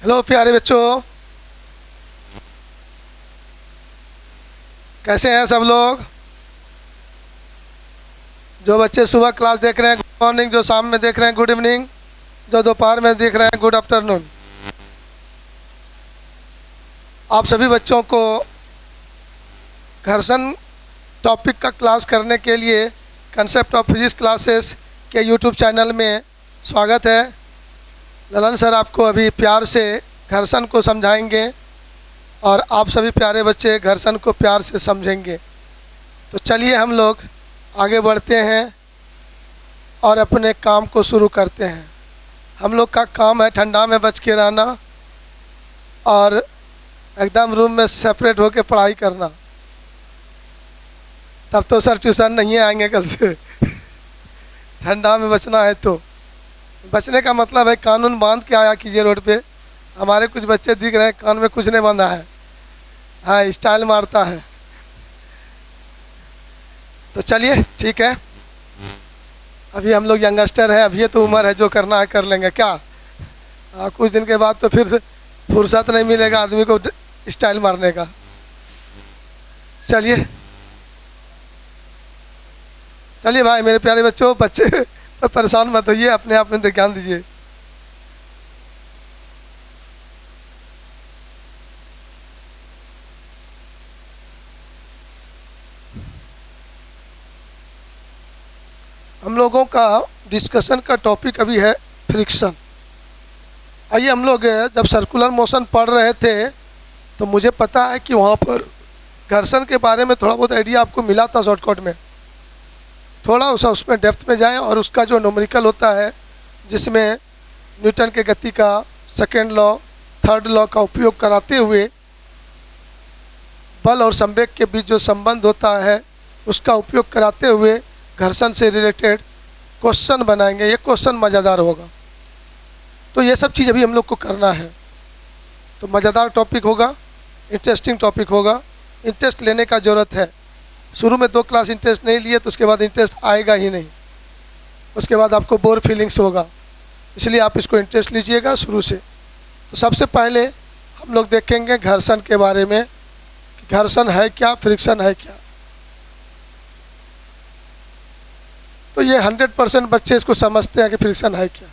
Hello प्यारे बच्चों, कैसे हैं सब लोग। जो बच्चे सुबह क्लास देख रहे हैं गुड मॉर्निंग, जो शाम में देख रहे हैं गुड इवनिंग, जो दोपहर में देख रहे हैं गुड आफ्टरनून। आप सभी बच्चों को घर्षण टॉपिक का क्लास करने के लिए कंसेप्ट ऑफ फिजिक्स क्लासेस के यूट्यूब चैनल में स्वागत है। ललन सर आपको अभी प्यार से घर्षण को समझाएंगे और आप सभी प्यारे बच्चे घर्षण को प्यार से समझेंगे। तो चलिए हम लोग आगे बढ़ते हैं और अपने काम को शुरू करते हैं। हम लोग का काम है ठंडा में बच के रहना और एकदम रूम में सेपरेट होकर पढ़ाई करना। तब तो सर ट्यूशन नहीं आएंगे कल से ठंडा में बचना है तो बचने का मतलब है कानून बांध के आया कीजिए रोड पे। हमारे कुछ बच्चे दिख रहे हैं कान में कुछ नहीं बांधा है, हाँ स्टाइल मारता है। तो चलिए ठीक है, अभी हम लोग यंगस्टर हैं, अभी ये तो उम्र है, जो करना है कर लेंगे क्या। कुछ दिन के बाद तो फिर से फुर्सत नहीं मिलेगा आदमी को स्टाइल मारने का। चलिए चलिए भाई मेरे प्यारे बच्चों, बच्चे पर परेशान मत होइए, अपने आप में ध्यान दीजिए। हम लोगों का डिस्कशन का टॉपिक अभी है फ्रिक्शन। आइए, हम लोग जब सर्कुलर मोशन पढ़ रहे थे तो मुझे पता है कि वहाँ पर घर्षण के बारे में थोड़ा बहुत आइडिया आपको मिला था शॉर्टकट में। थोड़ा उसमें डेप्थ में जाएं और उसका जो न्यूमेरिकल होता है जिसमें न्यूटन के गति का सेकेंड लॉ थर्ड लॉ का उपयोग कराते हुए बल और संवेग के बीच जो संबंध होता है उसका उपयोग कराते हुए घर्षण से रिलेटेड क्वेश्चन बनाएंगे। ये क्वेश्चन मज़ेदार होगा, तो ये सब चीज़ अभी हम लोग को करना है। तो मज़ेदार टॉपिक होगा, इंटरेस्टिंग टॉपिक होगा, इंटरेस्ट लेने का ज़रूरत है। शुरू में 2 क्लास इंटरेस्ट नहीं लिए तो उसके बाद इंटरेस्ट आएगा ही नहीं, उसके बाद आपको बोर फीलिंग्स होगा। इसलिए आप इसको इंटरेस्ट लीजिएगा शुरू से। तो सबसे पहले हम लोग देखेंगे घर्षण के बारे में, घर्षण है क्या, फ्रिक्शन है क्या। तो ये 100% बच्चे इसको समझते हैं कि फ्रिक्शन है क्या।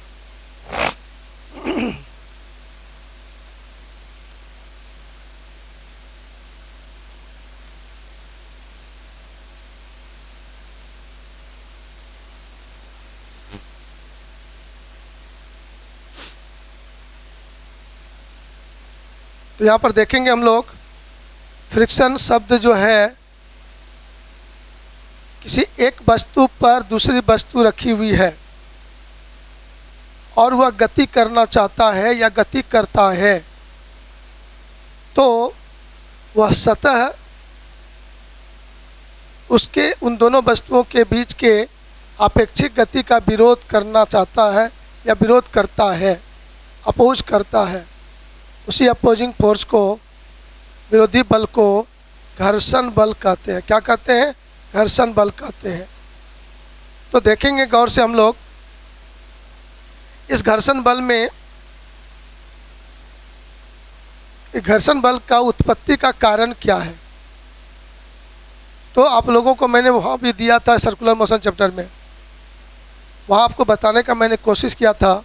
तो यहाँ पर देखेंगे हम लोग फ्रिक्शन शब्द जो है किसी एक वस्तु पर दूसरी वस्तु रखी हुई है और वह गति करना चाहता है या गति करता है, तो वह सतह उसके उन दोनों वस्तुओं के बीच के आपेक्षिक गति का विरोध करना चाहता है या विरोध करता है, अपोज करता है। उसी अपोजिंग फोर्स को, विरोधी बल को घर्षण बल कहते हैं। क्या कहते हैं? घर्षण बल कहते हैं। तो देखेंगे गौर से हम लोग इस घर्षण बल में, घर्षण बल का उत्पत्ति का कारण क्या है। तो आप लोगों को मैंने वहाँ भी दिया था सर्कुलर मोशन चैप्टर में, वहाँ आपको बताने का मैंने कोशिश किया था।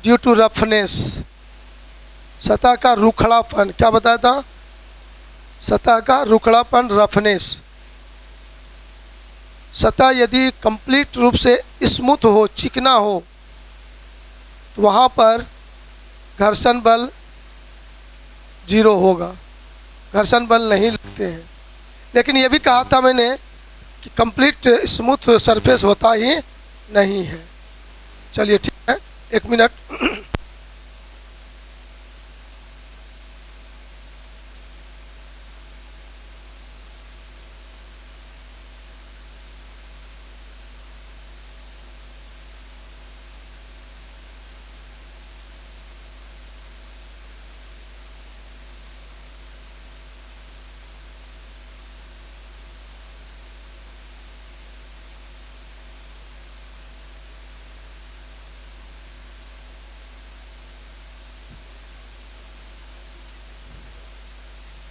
ड्यू टू रफनेस, सतह का रूखड़ापन, क्या बताया था? सतह का रूखड़ापन, रफनेस। सतह यदि कंप्लीट रूप से स्मूथ हो, चिकना हो, तो वहाँ पर घर्षण बल 0 होगा, घर्षण बल नहीं लगते हैं। लेकिन ये भी कहा था मैंने कि कंप्लीट स्मूथ सरफेस होता ही नहीं है। चलिए ठीक है, 1 मिनट।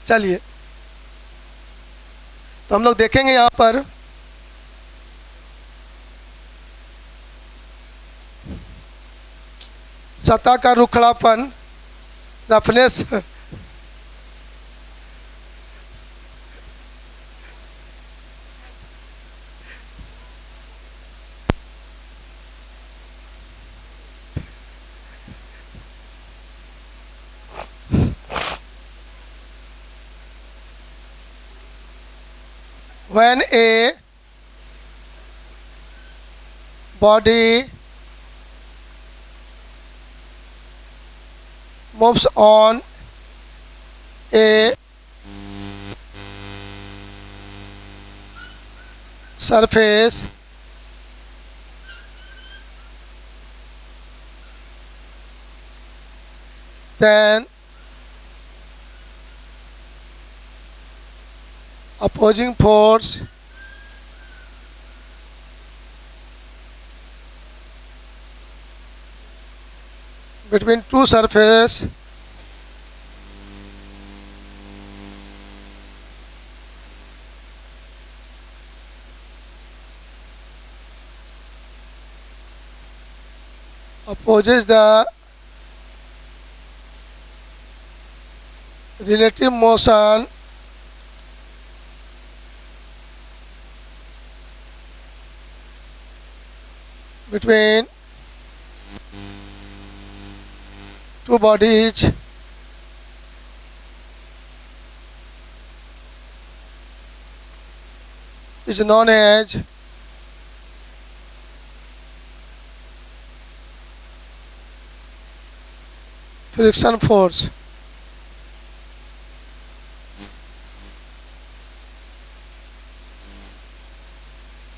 चलिए, तो हम लोग देखेंगे यहाँ पर सतह का रुखड़ापन, roughness, when a body moves on a surface, then opposing force between two surfaces opposes the relative motion between two bodies is known as friction force.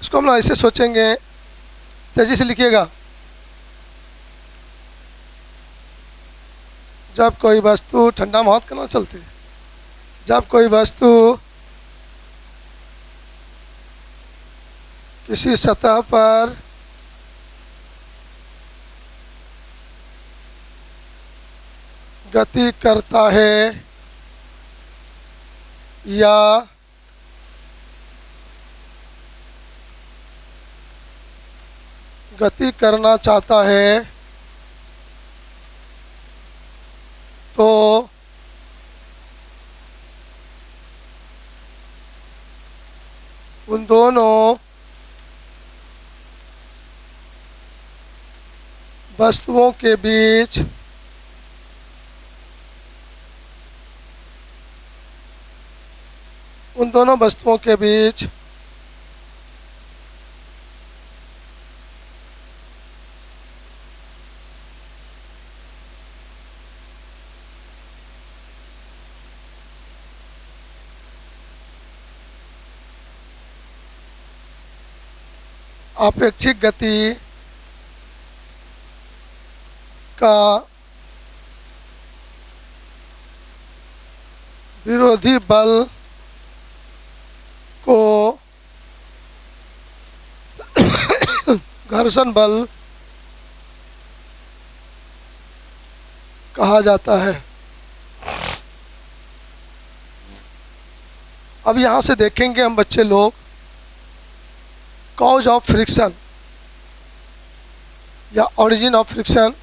इसको हम लोग ऐसे सोचेंगे, तेजी से लिखिएगा। जब कोई वस्तु, ठंडा में हाथ करना चलती है, जब कोई वस्तु किसी सतह पर गति करता है या गति करना चाहता है तो उन दोनों वस्तुओं के बीच अपेक्षित गति का विरोधी बल को घर्षण बल कहा जाता है। अब यहाँ से देखेंगे हम बच्चे लोग कॉज ऑफ फ्रिक्शन या ओरिजिन ऑफ फ्रिक्शन।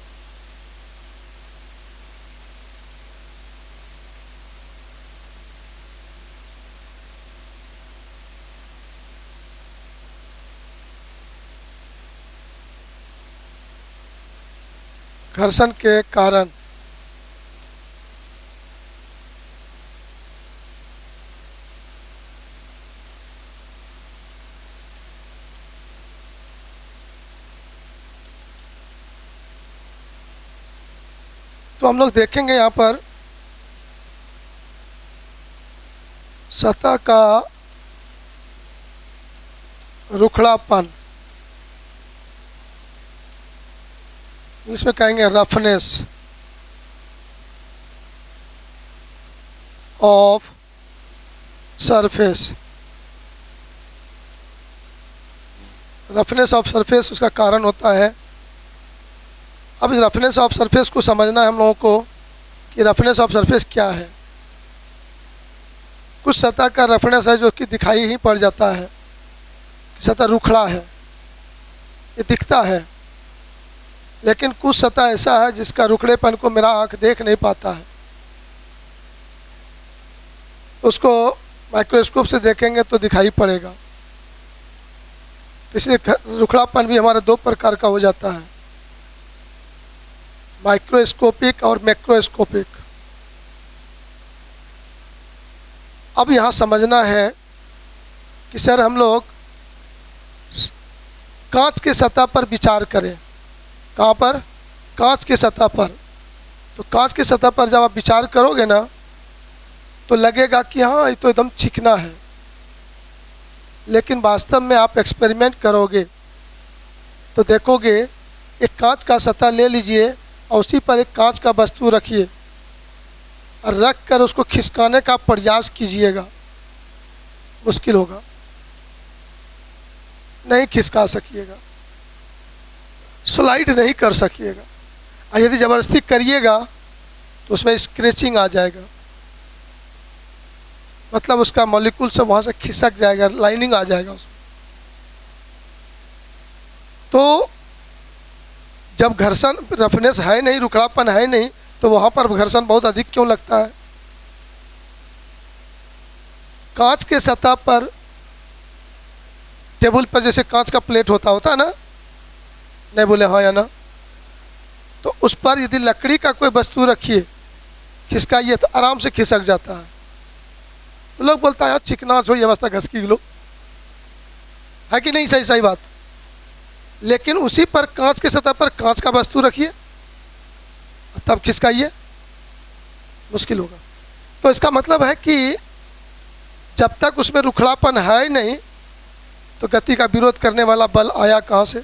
घर्षण के कारण तो हम लोग देखेंगे यहाँ पर सतह का रुखड़ापन, इसमें कहेंगे roughness of surface. Roughness of surface उसका कारण होता है। अब इस रफनेस ऑफ सरफेस को समझना है हम लोगों को कि रफनेस ऑफ सरफेस क्या है। कुछ सतह का रफनेस है जो कि दिखाई ही पड़ जाता है कि सतह रुखड़ा है, ये दिखता है। लेकिन कुछ सतह ऐसा है जिसका रुखड़ेपन को मेरा आँख देख नहीं पाता है, उसको माइक्रोस्कोप से देखेंगे तो दिखाई पड़ेगा। इसलिए रुखड़ापन भी हमारा दो प्रकार का हो जाता है, माइक्रोस्कोपिक और मैक्रोस्कोपिक। अब यहाँ समझना है कि सर हम लोग कांच के सतह पर विचार करें। कहाँ पर? कांच के सतह पर। तो कांच के सतह पर जब आप विचार करोगे ना तो लगेगा कि हाँ ये तो एकदम चिकना है, लेकिन वास्तव में आप एक्सपेरिमेंट करोगे तो देखोगे एक कांच का सतह ले लीजिए और उसी पर एक कांच का वस्तु रखिए और रख कर उसको खिसकाने का प्रयास कीजिएगा, मुश्किल होगा, नहीं खिसका सकिएगा, स्लाइड नहीं कर सकिएगा। और यदि ज़बरदस्ती करिएगा तो उसमें स्क्रैचिंग आ जाएगा, मतलब उसका मॉलिक्यूल सब वहाँ से खिसक जाएगा, लाइनिंग आ जाएगा उसमें। तो जब घर्षण रफनेस है नहीं, रुखड़ापन है नहीं, तो वहाँ पर घर्षण बहुत अधिक क्यों लगता है? कांच के सतह पर, टेबल पर जैसे कांच का प्लेट होता है ना, नहीं बोले हाँ या ना, तो उस पर यदि लकड़ी का कोई वस्तु रखिए, खिसकाइए तो आराम से खिसक जाता है। तो लोग बोलता है यार चिकना हो, ये अवस्था घस की लो, है कि नहीं? सही बात। लेकिन उसी पर कांच के सतह पर कांच का वस्तु रखिए तब खिसकाइए, मुश्किल होगा। तो इसका मतलब है कि जब तक उसमें रुखड़ापन है नहीं तो गति का विरोध करने वाला बल आया कहाँ से?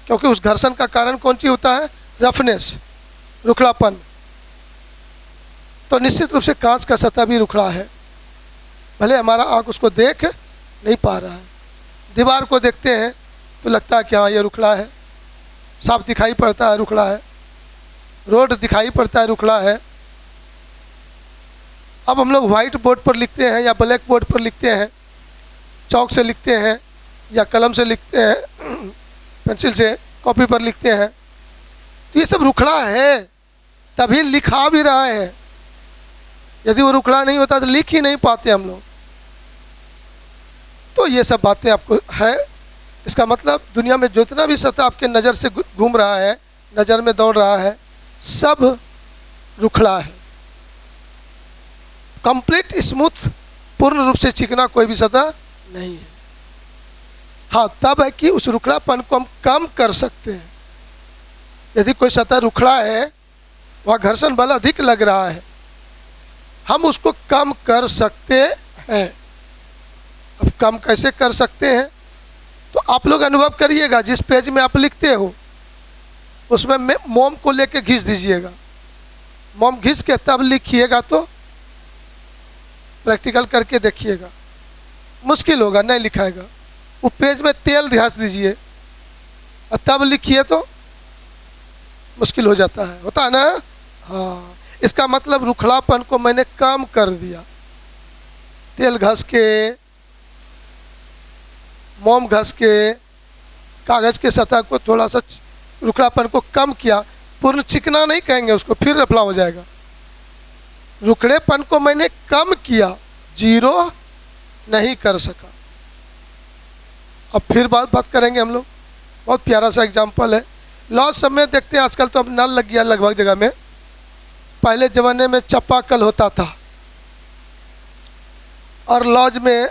क्योंकि उस घर्षण का कारण कौन सी होता है? रफनेस, रुखड़ापन। तो निश्चित रूप से कांच का सतह भी रुखड़ा है, भले हमारा आँख उसको देख नहीं पा रहा है। दीवार को देखते हैं तो लगता है कि हाँ ये रुखड़ा है, साफ दिखाई पड़ता है रुखड़ा है, रोड दिखाई पड़ता है रुखड़ा है। अब हम लोग वाइट बोर्ड पर लिखते हैं या ब्लैक बोर्ड पर लिखते हैं, चौक से लिखते हैं या कलम से लिखते हैं, पेंसिल से कॉपी पर लिखते हैं, तो ये सब रुखड़ा है, तभी लिखा भी रहा है। यदि वो रुखड़ा नहीं होता तो लिख ही नहीं पाते हम लोग। तो ये सब बातें आपको है। इसका मतलब दुनिया में जितना भी सतह आपके नज़र से घूम रहा है, नज़र में दौड़ रहा है, सब रुखड़ा है। कंप्लीट स्मूथ, पूर्ण रूप से चिकना कोई भी सतह नहीं है। हाँ, तब है कि उस रुखड़ापन को हम कम कर सकते हैं। यदि कोई सतह रुखड़ा है, वहाँ घर्षण बल अधिक लग रहा है, हम उसको कम कर सकते हैं। अब कम कैसे कर सकते हैं? तो आप लोग अनुभव करिएगा, जिस पेज में आप लिखते हो उसमें मोम को लेके घिस दीजिएगा, मोम घिस के तब लिखिएगा, तो प्रैक्टिकल करके देखिएगा, मुश्किल होगा, नहीं लिखाएगा। वो पेज में तेल घिस दीजिए और तब लिखिए तो मुश्किल हो जाता है, होता है ना? हाँ, इसका मतलब रुखड़ापन को मैंने कम कर दिया। तेल घस के, मोम घस के, कागज़ के सतह को थोड़ा सा रुखड़ापन को कम किया। पूर्ण चिकना नहीं कहेंगे उसको, फिर रफला हो जाएगा। रुखड़ेपन को मैंने कम किया, जीरो नहीं कर सका। अब फिर बात करेंगे हम लोग। बहुत प्यारा सा एग्जाम्पल है। लॉज सब में देखते हैं आजकल तो अब नल लग गया लगभग जगह में। पहले ज़माने में चापाकल होता था, और लॉज में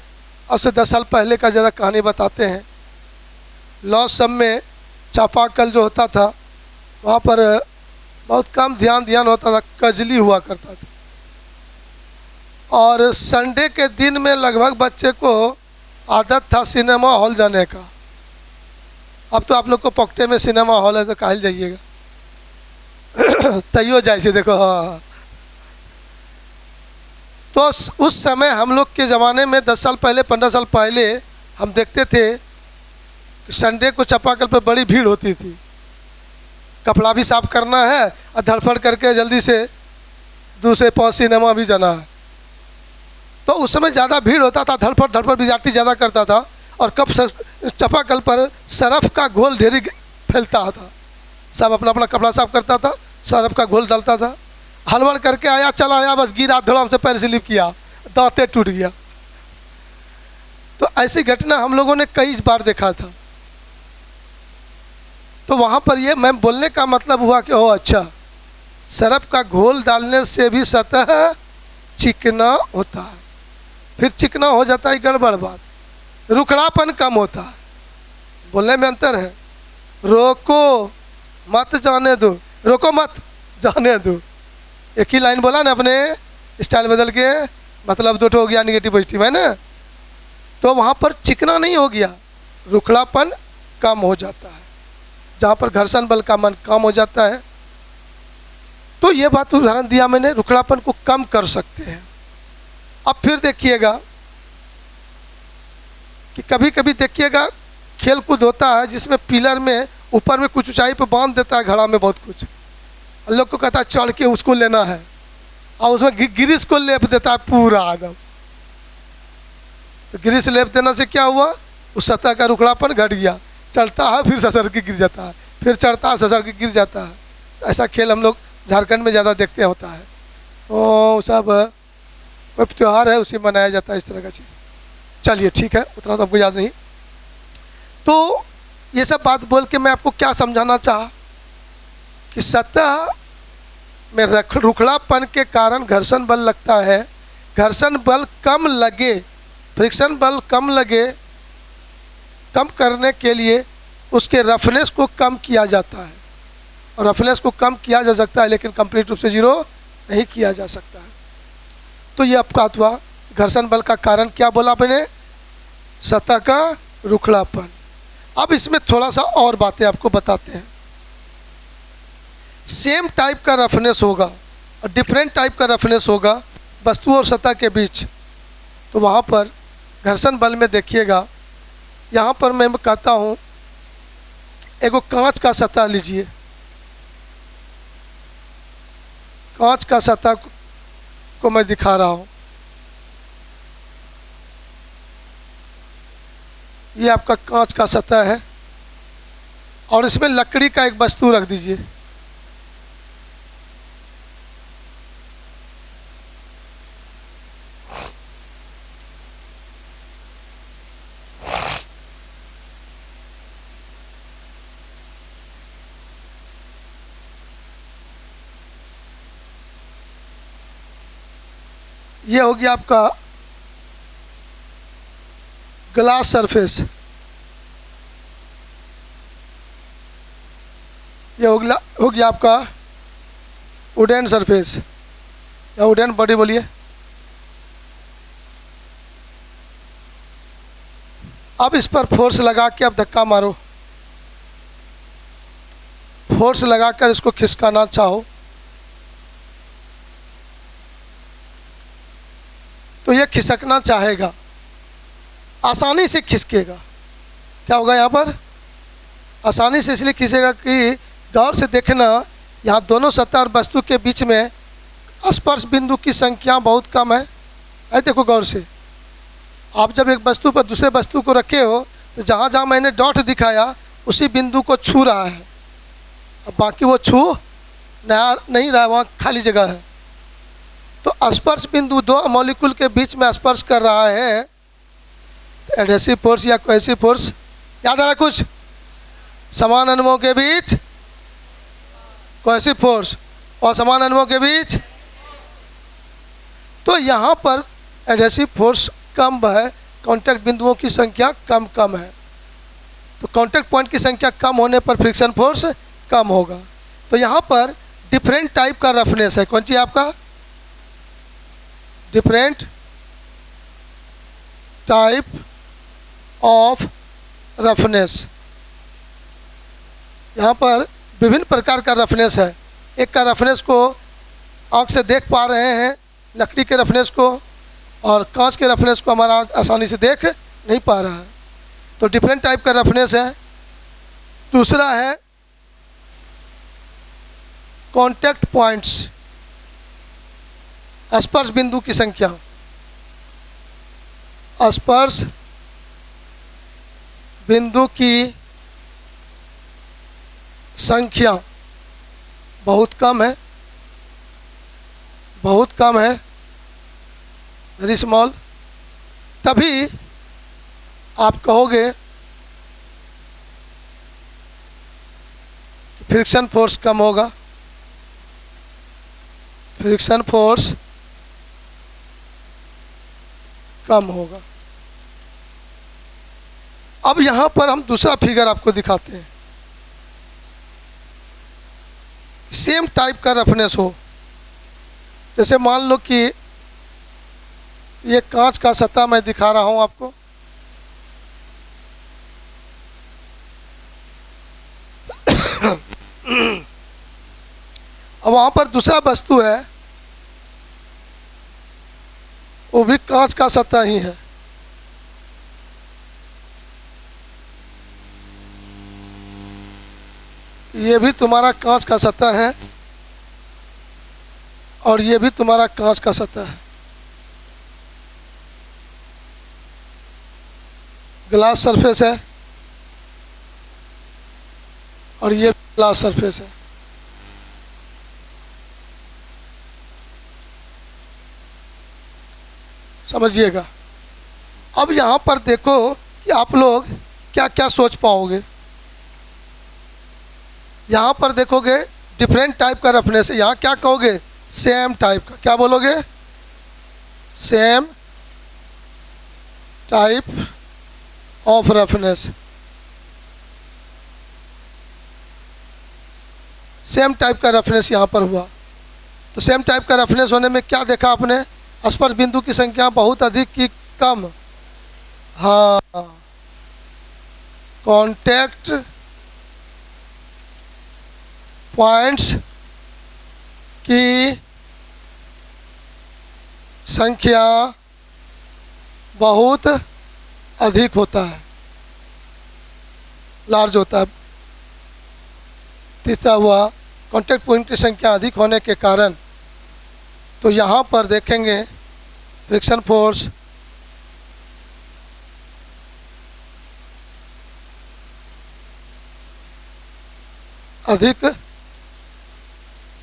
अब से 10 साल पहले का ज़्यादा कहानी बताते हैं। लॉज सब में चापाकल जो होता था वहाँ पर बहुत कम ध्यान होता था, कजली हुआ करता था। और संडे के दिन में लगभग बच्चे को आदत था सिनेमा हॉल जाने का। अब तो आप लोग को पॉकेटे में सिनेमा हॉल है तो काहे जाइएगा, तैयो जाए से देखो। हाँ, तो उस समय हम लोग के ज़माने में 10 साल पहले, 15 साल पहले हम देखते थे कि संडे को चापाकल पर बड़ी भीड़ होती थी। कपड़ा भी साफ करना है और धड़फड़ करके जल्दी से दूसरे 5 सिनेमा भी जाना है। तो उस समय ज़्यादा भीड़ होता था, धड़पड़ विद्यार्थी ज़्यादा करता था, और कप चापाकल पर सरफ का घोल ढेरी फैलता था। सब अपना अपना कपड़ा साफ करता था, सरफ का घोल डालता था, हलवड़ करके आया, चला आया, बस गिरा, धड़ाम से पैर स्लिप किया, दांते टूट गया। तो ऐसी घटना हम लोगों ने कई बार देखा था। तो वहाँ पर ये मैं बोलने का मतलब हुआ कि ओह अच्छा, सरफ का घोल डालने से भी सतह चिकना होता है। फिर चिकना हो जाता है गड़बड़ बात, रुखड़ापन कम होता है। बोलने में अंतर है। रोको मत जाने दो, रोको मत जाने दो, एक ही लाइन बोला ना, अपने स्टाइल बदल के मतलब दो हो गया, निगेटिव पॉजिटिव है ना। तो वहाँ पर चिकना नहीं हो गया, रुखड़ापन कम हो जाता है। जहाँ पर घर्षण बल का मन कम हो जाता है, तो ये बात उदाहरण दिया मैंने, रुखड़ापन को कम कर सकते हैं। अब फिर देखिएगा कि कभी कभी देखिएगा खेल कूद होता है जिसमें पिलर में ऊपर में कुछ ऊंचाई पे बांध देता है, घड़ा में बहुत कुछ, लोग को कहता है चढ़ के उसको लेना है, और उसमें गिरिस को लेप देता है पूरा आदम। तो गिरिस लेप देने से क्या हुआ, उस सतह का रुखड़ापन घट गया, चढ़ता है फिर ससर के गिर जाता है, फिर चढ़ता है ससर के गिर जाता है। ऐसा खेल हम लोग झारखंड में ज़्यादा देखते होता है। ओ सब कोई त्यौहार है उसी मनाया जाता है इस तरह का चीज़। चलिए ठीक है, उतना तो हमको याद नहीं। तो ये सब बात बोल के मैं आपको क्या समझाना चाहा कि सतह में रुखड़ापन के कारण घर्षण बल लगता है। घर्षण बल कम लगे, फ्रिक्शन बल कम लगे, कम करने के लिए उसके रफनेस को कम किया जाता है। और रफनेस को कम किया जा सकता है, लेकिन कंप्लीट रूप से जीरो नहीं किया जा सकता है। तो ये आपका हुआ घर्षण बल का कारण क्या बोला मैंने, सतह का रुखड़ापन। अब इसमें थोड़ा सा और बातें आपको बताते हैं। सेम टाइप का रफनेस होगा और डिफरेंट टाइप का रफनेस होगा वस्तु और सतह के बीच। तो वहाँ पर घर्षण बल में देखिएगा, यहाँ पर मैं कहता हूँ एगो कांच का सतह लीजिए, कांच का सतह को मैं दिखा रहा हूँ। ये आपका कांच का सतह है और इसमें लकड़ी का एक वस्तु रख दीजिए। ये हो गया आपका ग्लास सरफेस, ये हो गया आपका वुडन सरफेस या वुडन बॉडी बोलिए। अब इस पर फोर्स लगा के अब धक्का मारो, फोर्स लगाकर इसको खिसकाना चाहो तो ये खिसकना चाहेगा, आसानी से खिसकेगा। क्या होगा यहाँ पर, आसानी से इसलिए खिसेगा कि गौर से देखना, यहाँ दोनों सतह और वस्तु के बीच में स्पर्श बिंदु की संख्या बहुत कम है। देखो गौर से, आप जब एक वस्तु पर दूसरे वस्तु को रखे हो तो जहाँ जहाँ मैंने डॉट दिखाया उसी बिंदु को छू रहा है, अब बाकी वो छू नहीं रहा, वहाँ खाली जगह है। तो स्पर्श बिंदु दो मॉलिक्यूल के बीच में स्पर्श कर रहा है, एडहेसिव फोर्स या कोहेसिव फोर्स याद आ रहा कुछ, समान अणुओं के बीच कोहेसिव फोर्स और समान अणुओं के बीच। तो यहाँ पर एडहेसिव फोर्स कम है, कांटेक्ट बिंदुओं की संख्या कम है। तो कांटेक्ट पॉइंट की संख्या कम होने पर फ्रिक्शन फोर्स कम होगा। तो यहाँ पर डिफरेंट टाइप का रफनेस है। कौन सी आपका डिफरेंट टाइप ऑफ रफनेस, यहाँ पर विभिन्न प्रकार का रफनेस है। एक का रफनेस को आँख से देख पा रहे हैं, लकड़ी के रफनेस को, और कांच के रफनेस को हमारा आँख आसानी से देख नहीं पा रहा है। तो डिफरेंट टाइप का रफनेस है। दूसरा है कांटेक्ट पॉइंट्स, स्पर्श बिंदु की संख्या। स्पर्श बिंदु की संख्या बहुत कम है, बहुत कम है, वेरी स्मॉल, तभी आप कहोगे फ्रिक्शन फोर्स कम होगा, फ्रिक्शन फोर्स कम होगा। अब यहां पर हम दूसरा फिगर आपको दिखाते हैं। सेम टाइप का रफनेस हो, जैसे मान लो कि ये कांच का सतह मैं दिखा रहा हूं आपको, अब वहां पर दूसरा वस्तु है, वो भी कांच का सतह ही है। ये भी तुम्हारा कांच का सतह है और ये भी तुम्हारा कांच का सतह है। ग्लास सरफेस है और ये ग्लास सरफेस है। समझिएगा। अब यहाँ पर देखो कि आप लोग क्या क्या सोच पाओगे। यहाँ पर देखोगे डिफरेंट टाइप का रफनेस है, यहाँ क्या कहोगे? सेम टाइप का। क्या बोलोगे? Same type of roughness. Same type का रफनेस यहाँ पर हुआ। तो सेम टाइप का रफनेस होने में क्या देखा आपने? स्पर्श बिंदु की संख्या बहुत अधिक की कम। हाँ, कांटेक्ट पॉइंट्स की संख्या बहुत अधिक होता है, लार्ज होता है। तीसरा हुआ कांटेक्ट पॉइंट की संख्या अधिक होने के कारण, तो यहाँ पर देखेंगे फ्रिक्शन फोर्स अधिक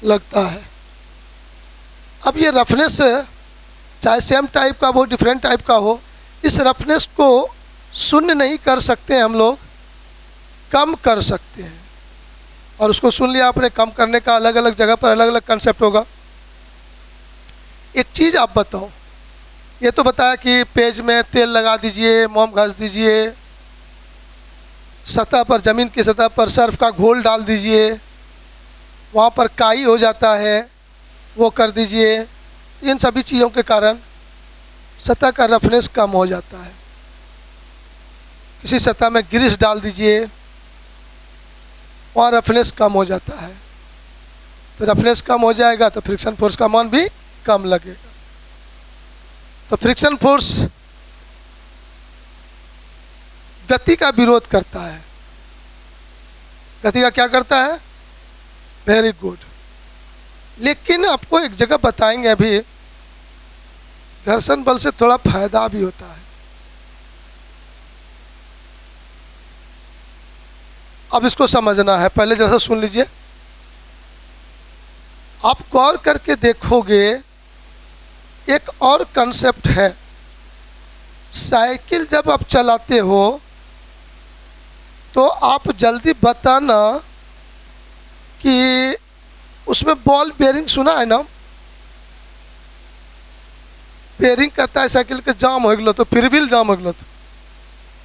लगता है। अब ये रफनेस चाहे सेम टाइप का हो डिफरेंट टाइप का हो, इस रफनेस को शून्य नहीं कर सकते हम लोग, कम कर सकते हैं। और उसको सुन लिया आपने, कम करने का अलग अलग जगह पर अलग अलग कंसेप्ट होगा। एक चीज़ आप बताओ, ये तो बताया कि पेज में तेल लगा दीजिए, मोम घस दीजिए, सतह पर ज़मीन की सतह पर सर्फ का घोल डाल दीजिए, वहाँ पर काई हो जाता है वो कर दीजिए। इन सभी चीज़ों के कारण सतह का रफनेस कम हो जाता है। किसी सतह में ग्रीस डाल दीजिए, वहाँ रफनेस कम हो जाता है। तो रफनेस कम हो जाएगा तो फ्रिक्शन फोर्स का मान भी कम लगेगा। तो फ्रिक्शन फोर्स गति का विरोध करता है। गति का क्या करता है? Very good. लेकिन आपको एक जगह बताएंगे अभी, घर्षण बल से थोड़ा फायदा भी होता है। अब इसको समझना है, पहले जैसा सुन लीजिए। आप गौर करके देखोगे एक और कंसेप्ट है। साइकिल जब आप चलाते हो तो आप जल्दी बताना कि उसमें बॉल बेयरिंग सुना है ना? बेयरिंग कहता है साइकिल के जाम हो गलो तो फिर व्हील जाम हो गलो, तो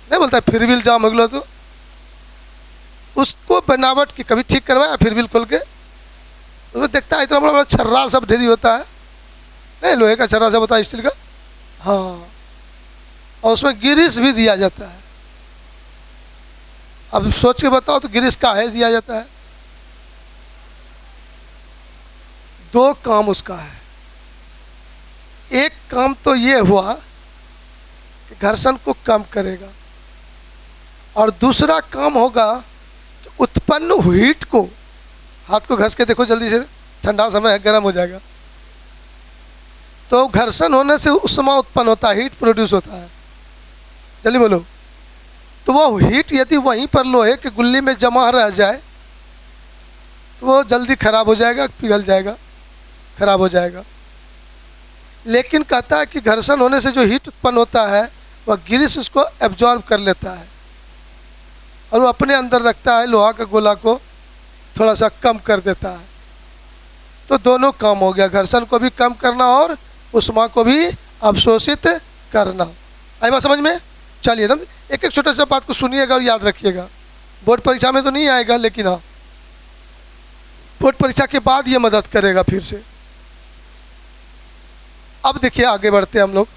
नहीं बोलता है फिर व्हील जाम हो गलो। तो उसको बनावट की कभी ठीक करवाया फिर व्हील खोल के, उसमें देखता है इतना बड़ा बड़ा छर्रा सब ढेरी होता है, नहीं लोहे का छर्रा सब होता है, स्टील का। हाँ, और उसमें ग्रीस भी दिया जाता है। अब सोच के बताओ तो ग्रीस काहे दिया जाता है? दो काम उसका है। एक काम तो ये हुआ कि घर्षण को कम करेगा, और दूसरा काम होगा कि उत्पन्न हीट को, हाथ को घस के देखो जल्दी से, ठंडा समय है गर्म हो जाएगा, तो घर्षण होने से उष्मा उत्पन्न होता है, हीट प्रोड्यूस होता है। जल्दी बोलो। तो वो हीट यदि वहीं पर लोहे के गुल्ली में जमा रह जाए तो वो जल्दी खराब हो जाएगा, पिघल जाएगा, खराब हो जाएगा। लेकिन कहता है कि घर्षण होने से जो हीट उत्पन्न होता है वह ग्रीस उसको एब्जॉर्ब कर लेता है और वो अपने अंदर रखता है, लोहा का गोला को थोड़ा सा कम कर देता है। तो दोनों काम हो गया, घर्षण को भी कम करना और उष्मा को भी अवशोषित करना। आई बात समझ में? चलिए एकदम एक एक छोटा सा बात को सुनिएगा और याद रखिएगा। बोर्ड परीक्षा में तो नहीं आएगा, लेकिन हाँ बोर्ड परीक्षा के बाद ये मदद करेगा फिर से। अब देखिए आगे बढ़ते हैं हम लोग,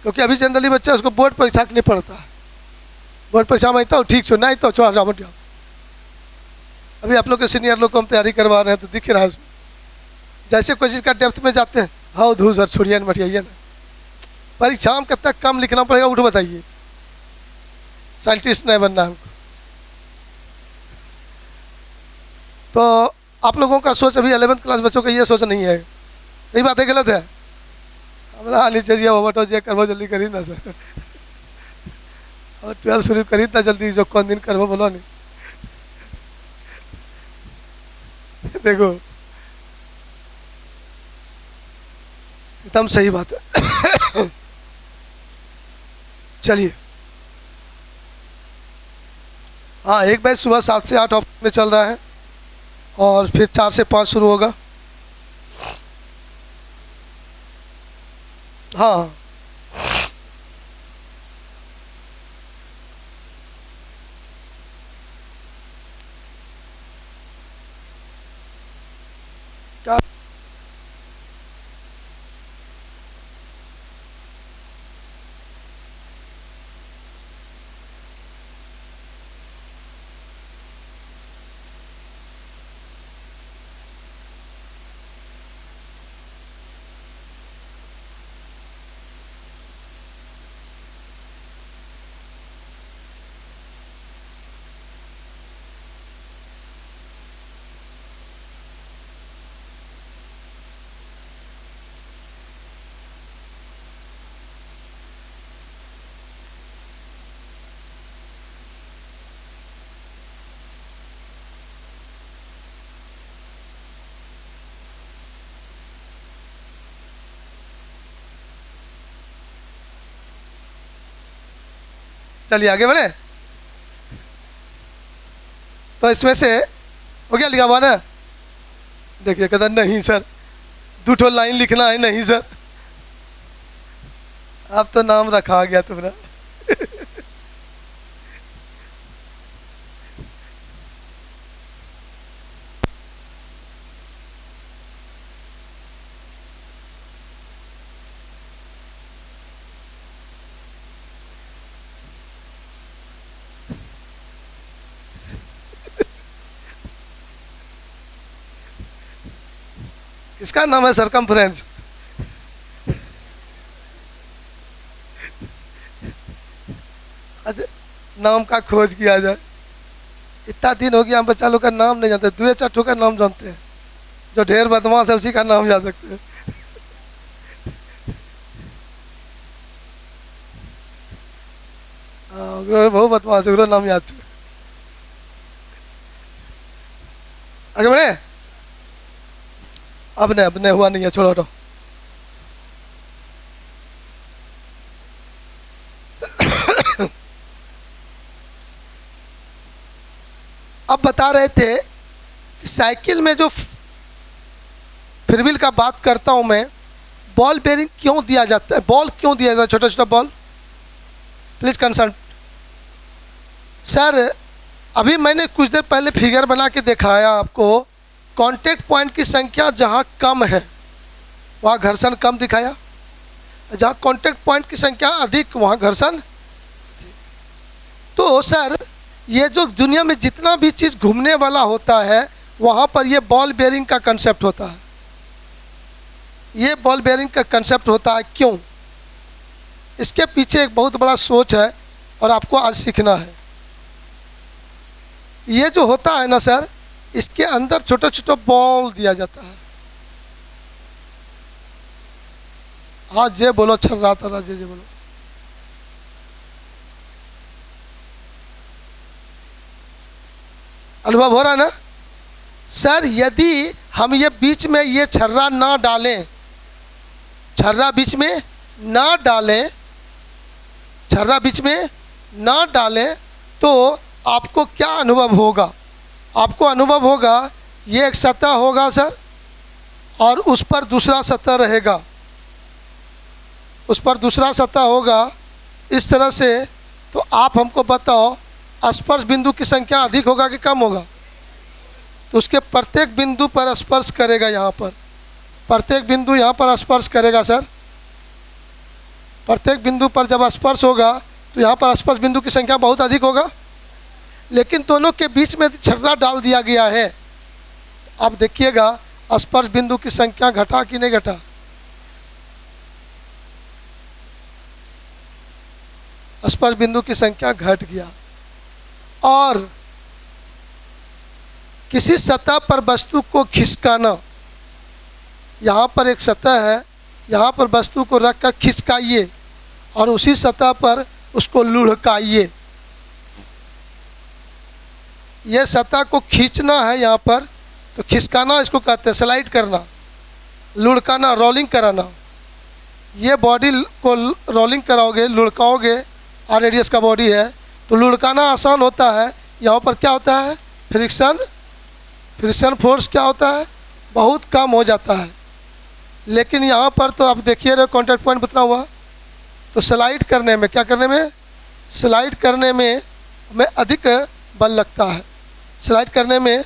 क्योंकि अभी जनरली बच्चा उसको बोर्ड परीक्षा के लिए पढ़ता है। बोर्ड परीक्षा में तो ठीक छो, नहीं तो छोड़ा रावट। अभी आप लोग के सीनियर लोग को हम तैयारी करवा रहे हैं, तो दिख रहा है उसमें जैसे कोई चीज़ का डेप्थ में जाते हैं, हाँ धू सर छोड़िए न मटियाइए ना, परीक्षा में कितना कम लिखना पड़ेगा उठ बताइए। साइंटिस्ट नहीं बनना हमको। तो आप लोगों का सोच अभी 11th क्लास बच्चों का ये सोच नहीं है, यही बात है, गलत है। हमारा आनी चाहिए वो बटो जे करवो जल्दी करी ना सर, और 12 शुरू करी ना जल्दी, जो कौन दिन करवो बोलो नहीं। देखो एकदम सही बात है। चलिए हाँ, एक बैच सुबह 7 से 8 ऑफिस में चल रहा है और फिर 4 से 5 शुरू होगा। हाँ क्या चलिए आगे बढ़े। तो इसमें से हो गया लिखा हुआ ना, देखिए कहता नहीं सर 2 ठो लाइन लिखना है। नहीं सर अब तो नाम रखा गया तुम्हारा। इसका नाम है सरकमफ्रेंस। आज नाम का खोज किया जाए। इतना दिन हो गया हम बच्चा लोग का नाम नहीं जानते, 2 4 का नाम जानते हैं। जो ढेर बदमाश है उसी का नाम जान सकते हैं। हाँ बहुत बदमाश है, नाम याद है। आगे बढ़े। अब नहीं हुआ नहीं है, छोड़ो हटो। अब बता रहे थे कि साइकिल में जो फ्रीव्हील का बात करता हूं मैं, बॉल बेरिंग क्यों दिया जाता है, बॉल क्यों दिया जाता है, छोटा छोटा बॉल। Please consult sir. अभी मैंने कुछ देर पहले फिगर बना के दिखाया आपको, कांटेक्ट पॉइंट की संख्या जहां कम है वहां घर्षण कम दिखाया, जहां कांटेक्ट पॉइंट की संख्या अधिक वहां घर्षण। तो सर ये जो दुनिया में जितना भी चीज़ घूमने वाला होता है वहाँ पर ये बॉल बेयरिंग का कंसेप्ट होता है। ये बॉल बेयरिंग का कंसेप्ट होता है क्यों? इसके पीछे एक बहुत बड़ा सोच है और आपको आज सीखना है। ये जो होता है ना सर, इसके अंदर छोटा छोटा बॉल दिया जाता है। हाँ जे बोलो, अच्छा रहा था जे बोलो। अनुभव हो रहा है ना सर? यदि हम ये बीच में ये छर्रा ना डालें, छर्रा बीच में ना डालें, छर्रा बीच में ना डालें तो आपको क्या अनुभव होगा? आपको अनुभव होगा ये एक सतह होगा सर, और उस पर दूसरा सतह रहेगा, उस पर दूसरा सतह होगा इस तरह से। तो आप हमको बताओ स्पर्श बिंदु की संख्या अधिक होगा कि कम होगा? तो उसके प्रत्येक बिंदु पर स्पर्श करेगा, यहाँ पर प्रत्येक बिंदु यहाँ पर स्पर्श करेगा सर। प्रत्येक बिंदु पर जब स्पर्श होगा तो यहाँ पर स्पर्श बिंदु की संख्या बहुत अधिक होगा। लेकिन दोनों के बीच में छर्रा डाल दिया गया है। अब देखिएगा स्पर्श बिंदु की संख्या घटा कि नहीं घटा? स्पर्श बिंदु की संख्या घट गया। और किसी सतह पर वस्तु को खिसकाना, यहाँ पर एक सतह है, यहाँ पर वस्तु को रख कर खिसकाइए और उसी सतह पर उसको लुढ़काइए। यह सतह को खींचना है यहाँ पर, तो खिसकाना इसको कहते हैं, स्लाइड करना, लुढ़काना, रोलिंग कराना। ये बॉडी को रोलिंग कराओगे, लुढ़काओगे, आर रेडियस का बॉडी है तो लुढ़काना आसान होता है। यहाँ पर क्या होता है? फ्रिक्शन, फ्रिक्शन फोर्स क्या होता है? बहुत कम हो जाता है। लेकिन यहाँ पर तो आप देखिए रहे कॉन्टैक्ट पॉइंट बतना हुआ, तो स्लाइड करने में, क्या करने में? स्लाइड करने में हमें अधिक बल लगता है, स्लाइड करने में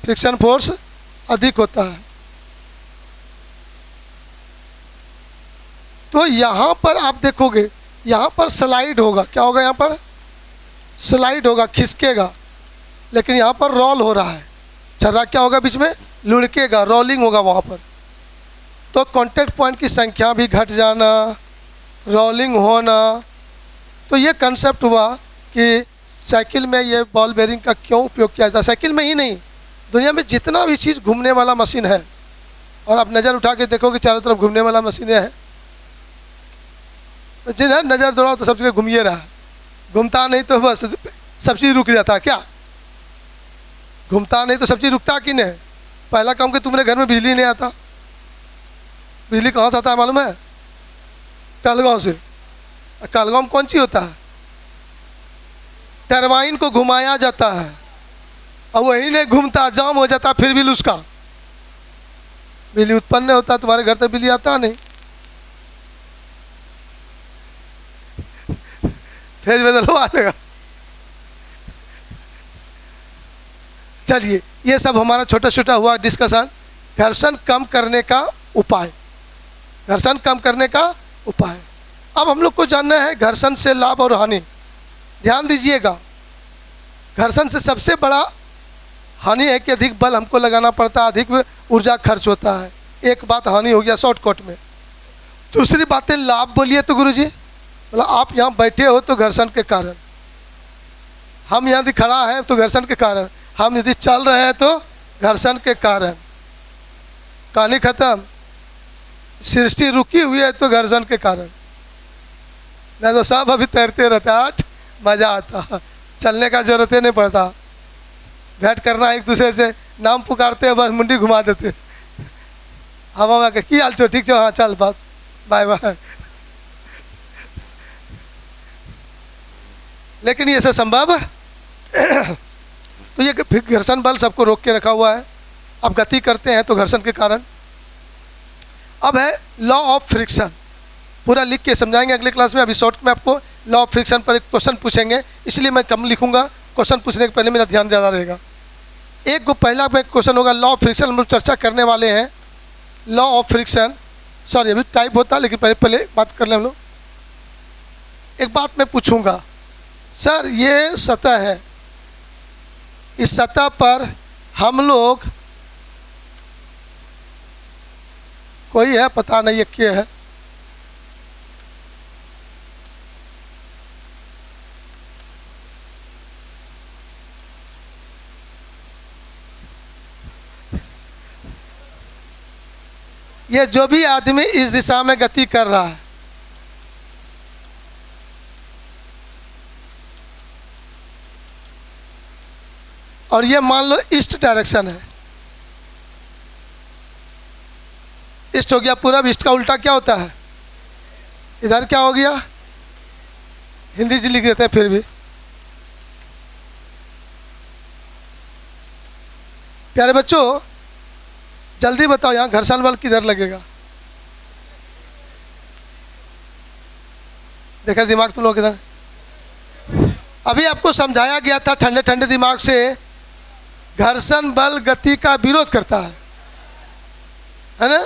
फ्रिक्शन फोर्स अधिक होता है। तो यहाँ पर आप देखोगे यहाँ पर स्लाइड होगा, क्या होगा? यहाँ पर स्लाइड होगा, खिसकेगा, लेकिन यहाँ पर रोल हो रहा है। छर्रा क्या होगा? बीच में लुढ़केगा, रोलिंग होगा वहाँ पर। तो कांटेक्ट पॉइंट की संख्या भी घट जाना, रोलिंग होना। तो ये कंसेप्ट हुआ कि साइकिल में ये बॉल बेरिंग का क्यों उपयोग किया जाता है। साइकिल में ही नहीं, दुनिया में जितना भी चीज़ घूमने वाला मशीन है, और आप नज़र उठा के देखोगे चारों तरफ घूमने वाला मशीनें हैं, तो जिन्हें नज़र दौड़ाओ तो सब जगह घूमिए रहा है। घूमता नहीं तो बस सब चीज़ रुक जाता है। क्या घूमता नहीं तो सब चीज़ रुकता कि नहीं? पहला काम कि तुम्हारे घर में बिजली नहीं आता। बिजली कहाँ से आता है मालूम है? कलगांव से। कलगांव में कौन सी होता है? टरबाइन को घुमाया जाता है और वही नहीं घूमता, जाम हो जाता, फिर भी उसका बिजली उत्पन्न नहीं होता। तुम्हारे घर तक बिजली आता नहीं, फेज बदलो आ जाएगा। चलिए, ये सब हमारा छोटा छोटा हुआ डिस्कशन। घर्षण कम करने का उपाय, घर्षण कम करने का उपाय। अब हम लोग को जानना है घर्षण से लाभ और हानि। ध्यान दीजिएगा, घर्षण से सबसे बड़ा हानि है कि अधिक बल हमको लगाना पड़ता है, अधिक ऊर्जा खर्च होता है। एक बात हानि हो गया शॉर्टकट में। दूसरी बात है लाभ। बोलिए तो गुरुजी, मतलब आप यहाँ बैठे हो तो घर्षण के कारण, हम यहाँ खड़ा है तो घर्षण के कारण, हम यदि चल रहे हैं तो घर्षण के कारण। कहानी खत्म। सृष्टि रुकी हुई है तो घर्षण के कारण, नहीं तो सब अभी तैरते रहता है, मज़ा आता, चलने का जरूरत ही नहीं पड़ता। भेंट करना एक दूसरे से, नाम पुकारते हैं बस मुंडी घुमा देते, हम की हाल चो, ठीक छो, हाँ चल बात, बाय बाय। लेकिन ये सब संभव तो ये घर्षण बल सबको रोक के रखा हुआ है। अब गति करते हैं तो घर्षण के कारण। अब है लॉ ऑफ फ्रिक्शन, पूरा लिख के समझाएंगे अगले क्लास में। अभी शॉर्ट में आपको लॉ ऑफ फ्रिक्शन पर एक क्वेश्चन पूछेंगे, इसलिए मैं कम लिखूंगा। क्वेश्चन पूछने के पहले मेरा ध्यान ज़्यादा रहेगा। एक को पहला क्वेश्चन होगा लॉ ऑफ फ्रिक्शन, हम लोग चर्चा करने वाले हैं लॉ ऑफ फ्रिक्शन। सॉरी अभी टाइप होता, लेकिन पहले बात कर लें हम लोग। एक बात मैं पूछूंगा, सर ये सतह है, इस सतह पर हम लोग, कोई है पता नहीं ये क्या है, ये जो भी आदमी इस दिशा में गति कर रहा है, और ये मान लो ईस्ट डायरेक्शन है, ईस्ट हो गया पूरब, ईस्ट का उल्टा क्या होता है? इधर क्या हो गया? हिंदी जी लिख देते हैं फिर भी। प्यारे बच्चों जल्दी बताओ यहाँ घर्षण बल किधर लगेगा? देखा दिमाग तुम लोग किधर? अभी आपको समझाया गया था ठंडे ठंडे दिमाग से, घर्षण बल गति का विरोध करता है ना?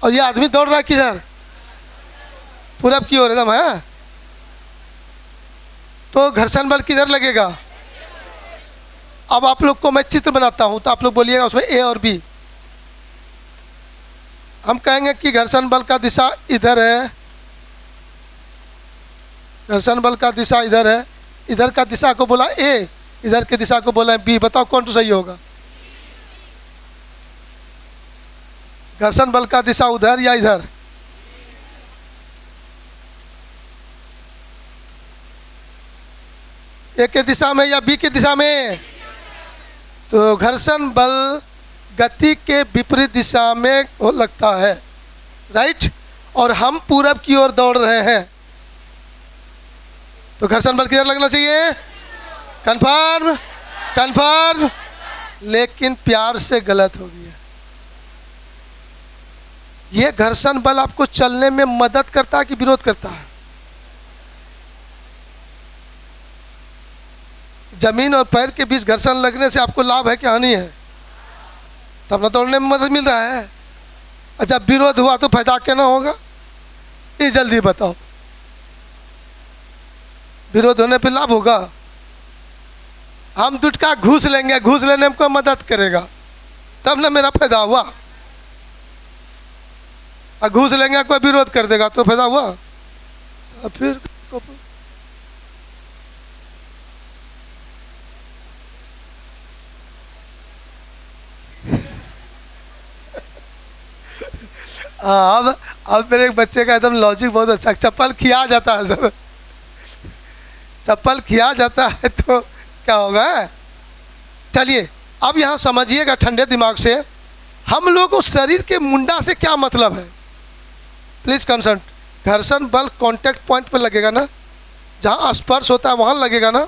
और ये आदमी दौड़ रहा है किधर? पूरब की ओर एकदम है। तो घर्षण बल किधर लगेगा? अब आप लोग को मैं चित्र बनाता हूं तो आप लोग बोलिएगा उसमें ए और बी। हम कहेंगे कि घर्षण बल का दिशा इधर है, घर्षण बल का दिशा इधर है, इधर का दिशा को बोला ए, इधर की दिशा को बोला बी। बताओ कौन सा सही होगा? घर्षण बल का दिशा उधर या इधर? ए के दिशा में या बी की दिशा में? तो घर्षण बल गति के विपरीत दिशा में लगता है, राइट। और हम पूरब की ओर दौड़ रहे हैं, तो घर्षण बल किधर लगना चाहिए? Confirm, confirm. लेकिन प्यार से गलत हो गया। ये घर्षण बल आपको चलने में मदद करता है कि विरोध करता है? जमीन और पैर के बीच घर्षण लगने से आपको लाभ है कि हानि है? तब ना दौड़ने में मदद मिल रहा है। और जब विरोध हुआ तो फायदा क्या ना होगा? ये जल्दी बताओ। विरोध होने पे लाभ होगा? हम दुटका घूस लेंगे, घूस लेने में कोई मदद करेगा तब ना मेरा फायदा हुआ। और घूस लेंगे कोई विरोध कर देगा तो फायदा हुआ। और फिर अब मेरे एक बच्चे का एकदम लॉजिक बहुत अच्छा। चप्पल खिया जाता है सर, चप्पल खिया जाता है तो क्या होगा? चलिए अब यहाँ समझिएगा ठंडे दिमाग से, हम लोग उस शरीर के मुंडा से क्या मतलब है? Please concern. घर्षण बल कांटेक्ट पॉइंट पर लगेगा ना, जहाँ स्पर्श होता है वहाँ लगेगा ना।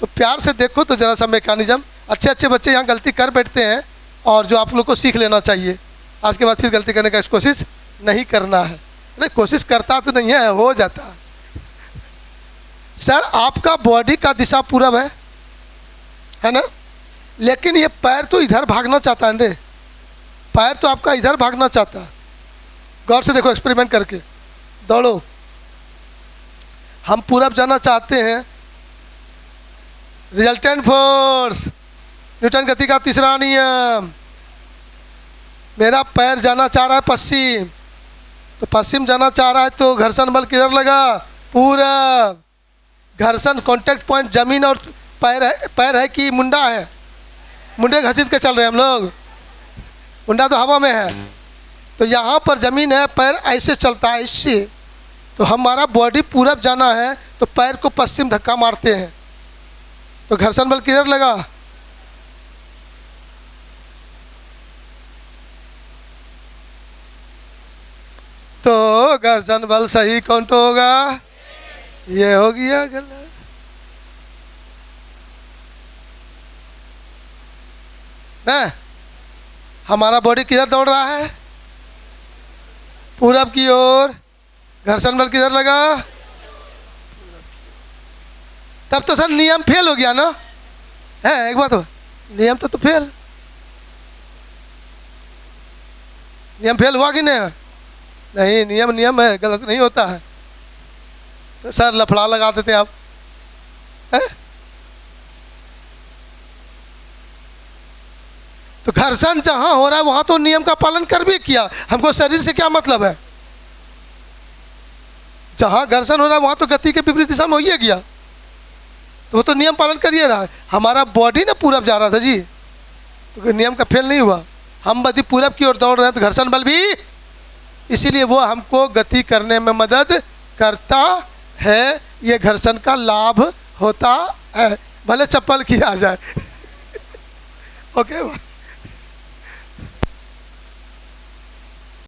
तो प्यार से देखो तो जरा सा मैकेनिज्म। अच्छे अच्छे बच्चे यहाँ गलती कर बैठते हैं और जो आप लोग को सीख लेना चाहिए। आज के बाद फिर गलती करने का कोशिश नहीं करना है। नहीं, कोशिश करता तो नहीं है, हो जाता है। सर आपका बॉडी का दिशा पूरब है ना? लेकिन ये पैर तो इधर भागना चाहता है रे, पैर तो आपका इधर भागना चाहता है। गौर से देखो, एक्सपेरिमेंट करके दौड़ो। हम पूरब जाना चाहते हैं, रिजल्टेंट फोर्स, न्यूटन गति का तीसरा नियम। मेरा पैर जाना चाह रहा है पश्चिम, तो पश्चिम जाना चाह रहा है तो घर्षण बल किधर लगा? पूरब। घर्षण कांटेक्ट पॉइंट जमीन और पैर है कि मुंडा है? मुंडे घसीट के चल रहे हैं हम लोग, मुंडा तो हवा में है। तो यहाँ पर जमीन है, पैर ऐसे चलता है इससे, तो हमारा बॉडी पूरब जाना है तो पैर को पश्चिम धक्का मारते हैं, तो घर्षण बल किधर लगा? तो घर्षण बल सही कौन तो होगा? ये हो गया गलत। ना हमारा बॉडी किधर दौड़ रहा है? पूरब की ओर। घर्षण बल किधर लगा? तब तो सर नियम फेल हो गया ना? है एक बात हो, नियम तो फेल, नियम फेल हुआ कि नहीं? नहीं, नियम नियम है, गलत नहीं होता है। तो सर लफड़ा लगा देते आप है? तो घर्षण जहां हो रहा है वहां तो नियम का पालन कर भी किया। हमको शरीर से क्या मतलब है? जहां घर्षण हो रहा है वहां तो गति के विपरीत दिशा में हो ही गया, तो वो तो नियम पालन कर ही रहा है। हमारा बॉडी ना पूरब जा रहा था जी, तो नियम का फेल नहीं हुआ। हम बदी पूरब की ओर दौड़ रहे हैं तो घर्षण बल भी, इसीलिए वो हमको गति करने में मदद करता है। ये घर्षण का लाभ होता है। भले चप्पल की आ जाए। ओके।